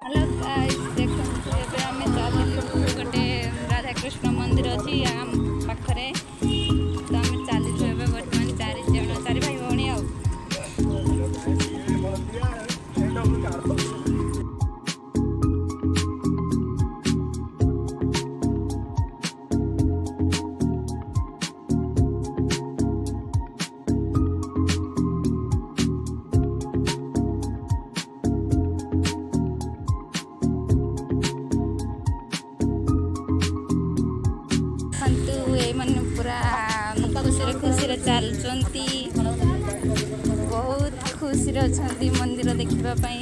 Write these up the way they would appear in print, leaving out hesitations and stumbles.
Hello guys देखो एबे आमे चलिलु गोटे राधाकृष्ण मंदिर अछि आम पाखरे तो आमे चलिलु एबे वर्तमान चारि भाई भौणी आ मन पूरा खुशी चलुंती बहुत खुशी अच्छा मंदिर देखापी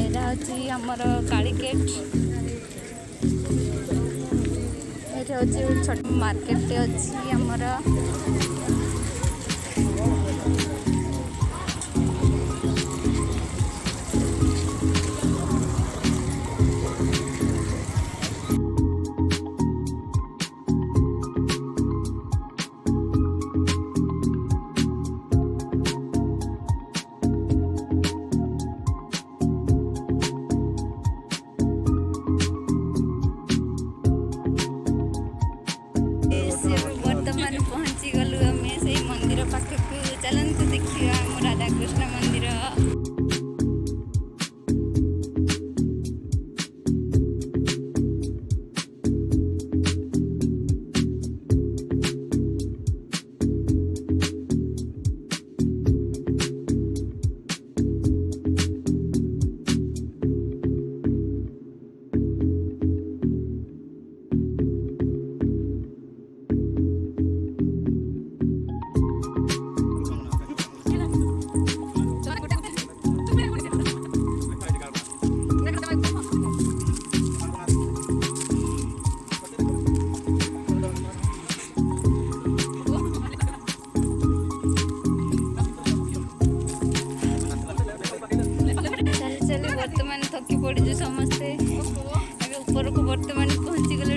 यहाँ हूँ आमर कालीकेट ये हूँ छोट मार्केट अच्छी आमर बर्तमान पहुँची गलु आम से मंदिर पाखक चलते देखा राधाकृष्ण मंदिर। बर्तमान थकी पड़ू समस्ते ऊपर को बर्तमान पहुँची गलु